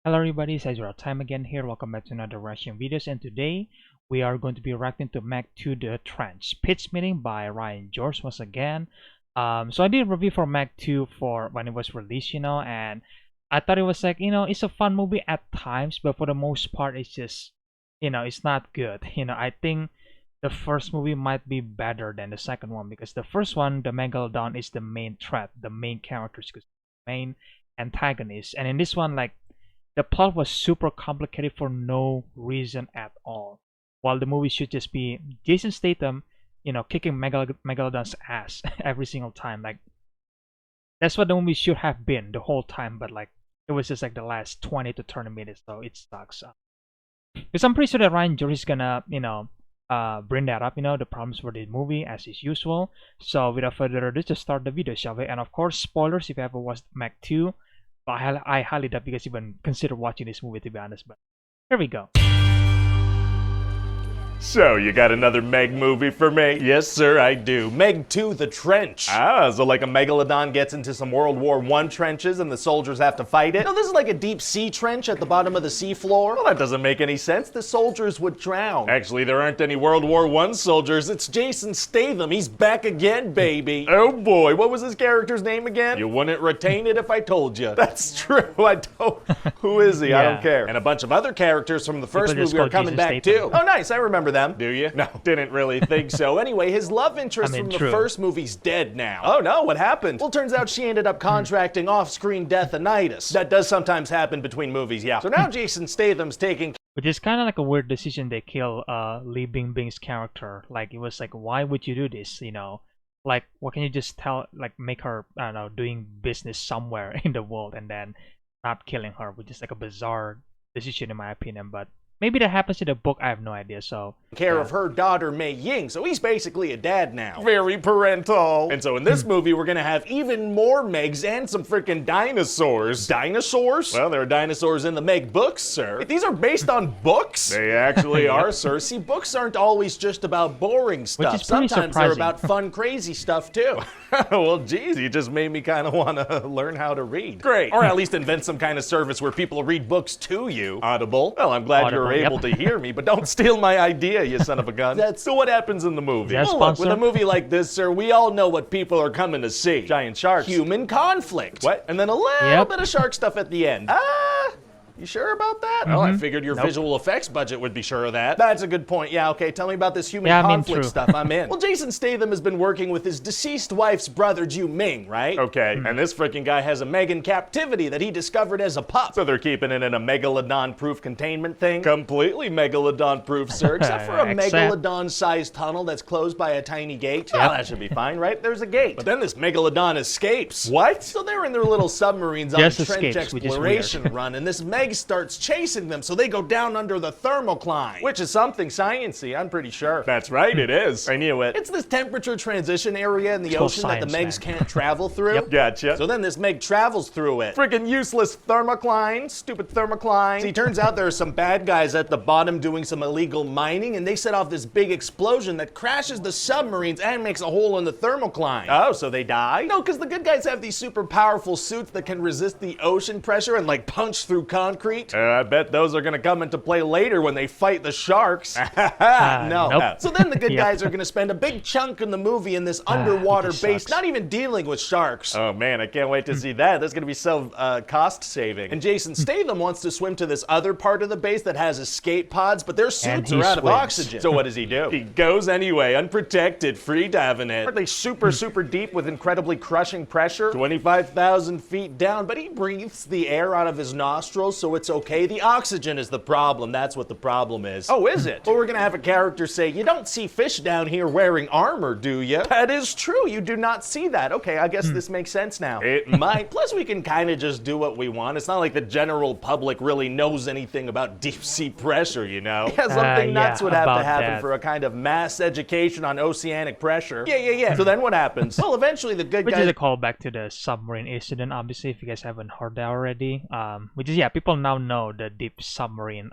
Hello everybody, it's EzraTime again here. Welcome back to another reaction videos, and today we are going to be reacting to Meg 2 The Trench Pitch Meeting by Ryan George once again. So I did a review for Meg 2 for when it was released, and I thought it was like, it's a fun movie at times, but for the most part it's just, it's not good. I think the first movie might be better than the second one because the first one, the Megalodon, is the main threat, the main characters, main antagonist, and in this one, like, the plot was super complicated for no reason at all. While the movie should just be Jason Statham, kicking Megalodon's ass every single time. Like, that's what the movie should have been the whole time, but like, it was just like the last 20 to 30 minutes, so it sucks. Because I'm pretty sure that Ryan George is gonna, bring that up, the problems for the movie as is usual. So without further ado, just start the video, shall we? And of course, spoilers if you ever watched Meg 2. I highly doubt you guys even consider watching this movie, to be honest, but here we go. So, you got another Meg movie for me? Yes, sir, I do. Meg 2, The Trench. Ah, so like a megalodon gets into some World War I trenches and the soldiers have to fight it? No, this is like a deep sea trench at the bottom of the seafloor. Well, that doesn't make any sense. The soldiers would drown. Actually, there aren't any World War I soldiers. It's Jason Statham. He's back again, baby. Oh boy, what was his character's name again? You wouldn't retain it if I told you. That's true, I don't. Who is he? I don't care. And a bunch of other characters from the first People just movie are call coming Jesus back Statham. too. Oh, nice, I remember them. Do you? No. Didn't really think so. Anyway, his love interest from the true. first movie's dead now. Oh no, what happened? Well, turns out she ended up contracting off-screen deathinitis. That does sometimes happen between movies, yeah. So now Jason Statham's taking Which is kind of like a weird decision they kill Li Bingbing's character. Like, it was like, why would you do this, Like, what can you just make her, I don't know, doing business somewhere in the world and then not killing her, which is like a bizarre decision in my opinion, but maybe that happens in the book, I have no idea, so care of her daughter Mei Ying, so he's basically a dad now. Very parental. And so in this movie, we're gonna have even more Megs and some freaking dinosaurs. Dinosaurs? Well, there are dinosaurs in the Meg books, sir. These are based on books? They actually are, sir. See, books aren't always just about boring stuff. is pretty Sometimes they're surprising. about fun, crazy stuff too. Well, geez, you just made me kind of want to learn how to read. Great. Or at least invent some kind of service where people read books to you. Audible. Well, I'm glad Audible, you're able to hear me, but don't steal my idea, you son of a gun. So what happens in the movie? Yes. Well, look, with a Sponsor? movie like this, sir, we all know what people are coming to see. Giant sharks. Human conflict. What? And then a little bit of shark stuff at the end. You sure about that? Well, I figured your Nope. visual effects budget would be sure of that. That's a good point. Yeah, okay. Tell me about this human Yeah, I mean, conflict true. stuff. I'm in. Well, Jason Statham has been working with his deceased wife's brother, Ju Ming, right? Okay, and this freaking guy has a Meg in captivity that he discovered as a pup. So they're keeping it in a megalodon-proof containment thing? Completely megalodon-proof, sir, except for a Except- megalodon-sized tunnel that's closed by a tiny gate. Well, that should be fine, right? There's a gate. But then this megalodon escapes. What? So they're in their little submarines on Just a trench escapes, which is exploration weird. run, and this Meg starts chasing them, so they go down under the thermocline. Which is something science-y, I'm pretty sure. That's right, it is. I knew it. It's this temperature transition area in the It's called ocean that the science, Megs man. can't travel through. Yep. Gotcha. So then this Meg travels through it. Freaking useless thermocline, stupid thermocline. See, turns out there are some bad guys at the bottom doing some illegal mining, and they set off this big explosion that crashes the submarines and makes a hole in the thermocline. Oh, so they die? No, because the good guys have these super powerful suits that can resist the ocean pressure and like punch through concrete. I bet those are gonna come into play later when they fight the sharks. No. Nope. So then the good Yep. guys are going to spend a big chunk in the movie in this underwater which base, sucks. not even dealing with sharks. Oh man, I can't wait to see that. That's gonna be so cost saving. And Jason Statham wants to swim to this other part of the base that has escape pods, but their suits he are out of swims. oxygen. So what does he do? He goes anyway, unprotected, free diving it. Are they super deep with incredibly crushing pressure? 25,000 feet down, but he breathes the air out of his nostrils, so it's okay. The oxygen is the problem. That's what the problem is. Oh, is it? Well, we're gonna have a character say, "You don't see fish down here wearing armor, do you?" That is true. You do not see that. Okay, I guess this makes sense now. It might. Plus, we can kind of just do what we want. It's not like the general public really knows anything about deep sea pressure, you know? Yeah, something nuts yeah, would have to about happen that. for a kind of mass education on oceanic pressure. Yeah. So then what happens? Well, eventually the good Which guys. is a callback to the submarine incident, obviously, if you guys haven't heard that already. Which is, yeah, people now know the deep submarine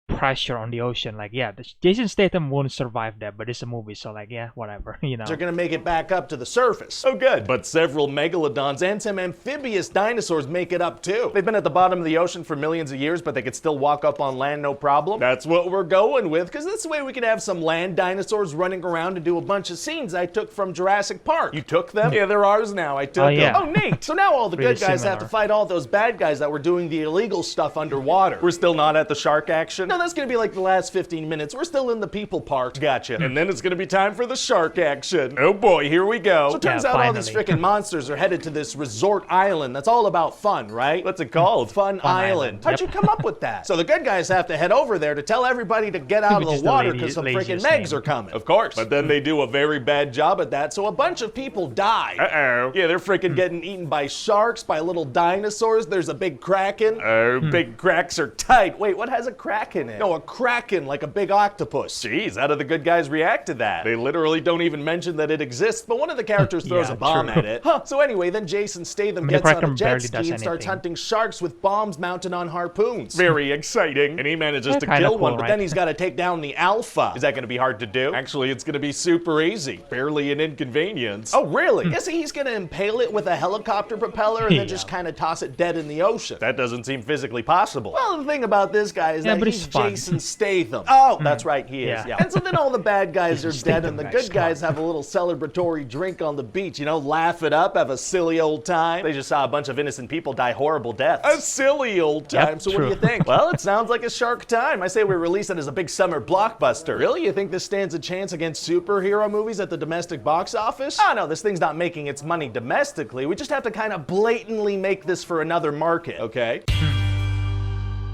pressure on the ocean. Like, yeah, Jason Statham won't survive that, but it's a movie, so like, yeah, whatever, you know. They're gonna make it back up to the surface. Oh, good. But several megalodons and some amphibious dinosaurs make it up too. They've been at the bottom of the ocean for millions of years, but they could still walk up on land no problem. That's what we're going with, because that's the way we can have some land dinosaurs running around and do a bunch of scenes I took from Jurassic Park. You took them? Yeah, they're ours now. I took yeah. them. Oh, neat. So now all the Really good guys have to fight all those bad guys that were doing the illegal stuff underwater. We're still not at the shark action? No, that's gonna be like the last 15 minutes. We're still in the people part. Gotcha. And then it's gonna be time for the shark action. Oh boy, here we go. So it turns out all these freaking monsters are headed to this resort island that's all about fun, right? What's it called? Fun Island. How'd you come up with that? So the good guys have to head over there to tell everybody to get out of the water because some freaking Megs are coming. Of course. But then they do a very bad job at that, so a bunch of people die. Uh-oh. Yeah, they're freaking getting eaten by sharks, by little dinosaurs. There's a big kraken. Oh, big cracks are tight. Wait, what has a kraken in? No, a kraken, like a big octopus. Jeez, how do the good guys react to that? They literally don't even mention that it exists, but one of the characters throws a bomb at it. Huh. So anyway, then Jason Statham gets on a jet ski and starts hunting sharks with bombs mounted on harpoons. Very exciting. And he manages to kill one, but then he's got to take down the alpha. Is that going to be hard to do? Actually, it's going to be super easy. Barely an inconvenience. Oh, really? Yeah, see, he's going to impale it with a helicopter propeller and then just kind of toss it dead in the ocean. That doesn't seem physically possible. Well, the thing about this guy is that he's Jason Statham. Oh, that's right, he is. Yeah. And so then all the bad guys are dead and the good guys have a little celebratory drink on the beach, you know, laugh it up, have a silly old time. They just saw a bunch of innocent people die horrible deaths. A silly old time. So what do you think? Well, it sounds like a shark time. I say we release it as a big summer blockbuster. Really? You think this stands a chance against superhero movies at the domestic box office? Oh no, this thing's not making its money domestically. We just have to kind of blatantly make this for another market, okay?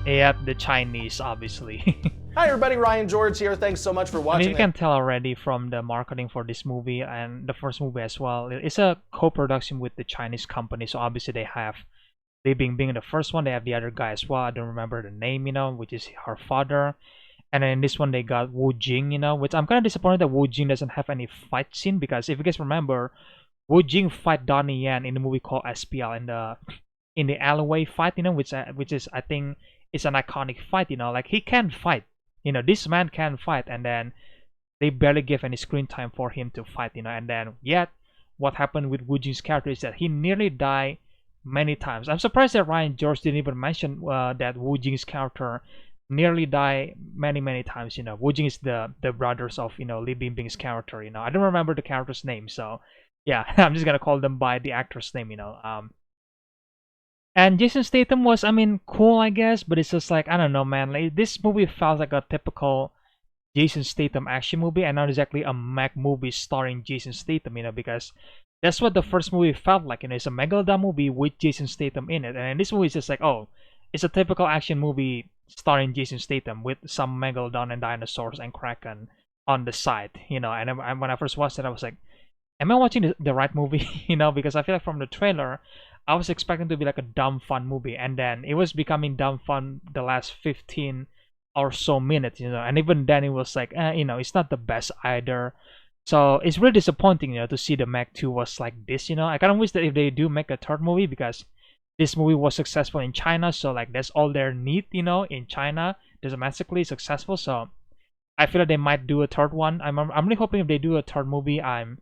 Yep, the Chinese, obviously. Hi everybody, Ryan George here. Thanks so much for watching. I mean, you can tell already from the marketing for this movie and the first movie as well. It's a co-production with the Chinese company, so obviously they being the first one, they have the other guy as well. I don't remember the name, you know, which is her father. And then in this one they got Wu Jing, you know, which I'm kind of disappointed that Wu Jing doesn't have any fight scene, because if you guys remember, Wu Jing fight Donnie Yen in the movie called SPL in the alleyway fight, you know, which is I think it's an iconic fight, you know, like he can fight. You know, this man can fight, and then they barely give any screen time for him to fight, you know, and then yet what happened with Wu Jing's character is that he nearly died many times. I'm surprised that Ryan George didn't even mention that Wu Jing's character nearly died many times, you know. Wu Jing is the brothers of, you know, Li Bingbing's character, you know. I don't remember the character's name, so yeah, I'm just gonna call them by the actor's name, you know. And Jason Statham was, I mean, cool, I guess, but it's just like, I don't know, man. Like, this movie felt like a typical Jason Statham action movie, and not exactly a mech movie starring Jason Statham, you know, because that's what the first movie felt like. You know, it's a Megalodon movie with Jason Statham in it, and this movie is just like, oh, it's a typical action movie starring Jason Statham with some Megalodon and dinosaurs and Kraken on the side, you know. And when I first watched it, I was like, am I watching the right movie? You know, because I feel like from the trailer, I was expecting to be like a dumb fun movie, and then it was becoming dumb fun the last 15 or so minutes, you know, and even then it was like, you know, it's not the best either. So it's really disappointing, you know, to see the Mech 2 was like this, you know. I kind of wish that if they do make a third movie, because this movie was successful in China, so like that's all they need, you know, in China, domestically successful. So I feel like they might do a third one. I'm really hoping if they do a third movie, I'm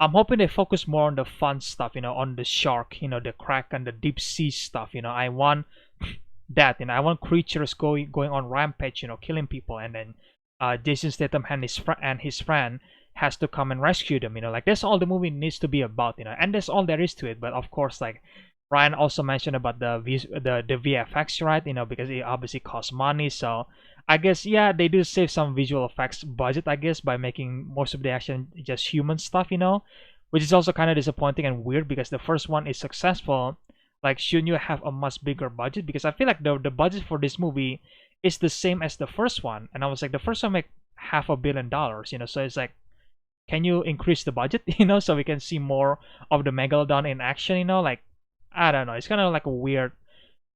hoping they focus more on the fun stuff, you know, on the shark, you know, the Kraken, the deep sea stuff, you know. I want that, you know. I want creatures going on rampage, you know, killing people, and then Jason Statham and his friend has to come and rescue them, you know. Like that's all the movie needs to be about, you know, and that's all there is to it. But of course, like Ryan also mentioned about the VFX, right? You know, because it obviously costs money, so I guess, yeah, they do save some visual effects budget, I guess, by making most of the action just human stuff, you know, which is also kind of disappointing and weird, because the first one is successful. Like, shouldn't you have a much bigger budget? Because I feel like the budget for this movie is the same as the first one, and I was like, the first one made $500 million, you know, so it's like, can you increase the budget, you know, so we can see more of the Megalodon in action, you know? Like, I don't know, it's kind of like a weird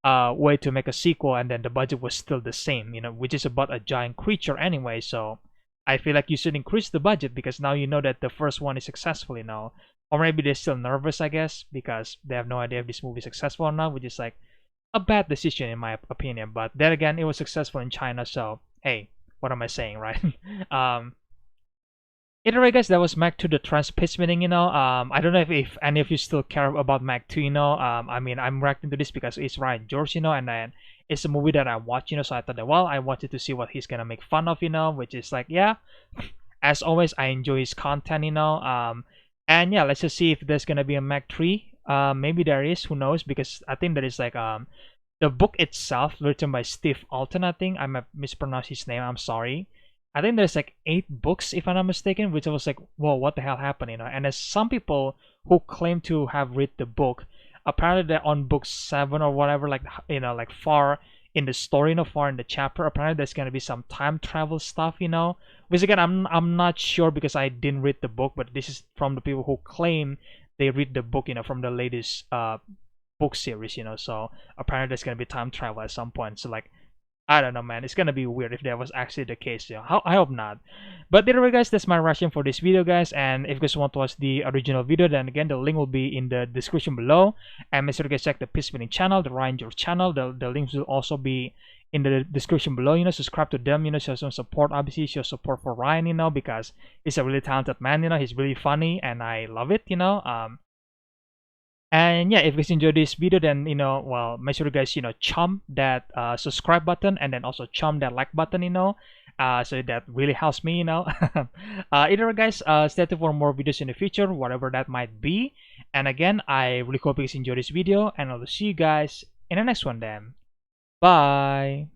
way to make a sequel, and then the budget was still the same, you know, which is about a giant creature anyway. So I feel like you should increase the budget, because now you know that the first one is successful, you know. Or maybe they're still nervous, I guess, because they have no idea if this movie is successful or not, which is like, a bad decision in my opinion. But then again, it was successful in China, so hey, what am I saying, right? um, Either way, guys, that was Mac 2, the trans pitch meeting, I don't know if any of you still care about Mac 2, I mean, I'm reacting to this because it's Ryan George, and then it's a movie that I watch, so I thought that, well, I wanted to see what he's gonna make fun of, which is like, yeah, as always, I enjoy his content, and yeah, let's just see if there's gonna be a Mac 3. Maybe there is, who knows, because I think that is like, the book itself, written by Steve Alton, I think, I might mispronounce his name, I'm sorry. I think there's like 8 books, if I'm not mistaken, which I was like, whoa, what the hell happened, And there's some people who claim to have read the book. Apparently, they're on book 7 or whatever, like, like far in the story, far in the chapter. Apparently, there's gonna be some time travel stuff, Which again, I'm not sure because I didn't read the book, but this is from the people who claim they read the book, from the latest book series, So apparently, there's gonna be time travel at some point. So like, I don't know, man. It's gonna be weird if that was actually the case. I hope not. But anyway, guys, that's my reaction for this video, guys. And if you guys want to watch the original video, then again, the link will be in the description below. And make sure to guys check the pitchmeeting channel, the Ryan George channel. The links will also be in the description below. Subscribe to them. Show some support. Obviously, show support for Ryan. Because he's a really talented man. He's really funny, and I love it. And yeah, if you guys enjoyed this video, then well, make sure you guys chomp that subscribe button, and then also chomp that like button, so that really helps me, either way, guys, stay tuned for more videos in the future, whatever that might be. And again, I really hope you guys enjoyed this video, and I'll see you guys in the next one then. Bye.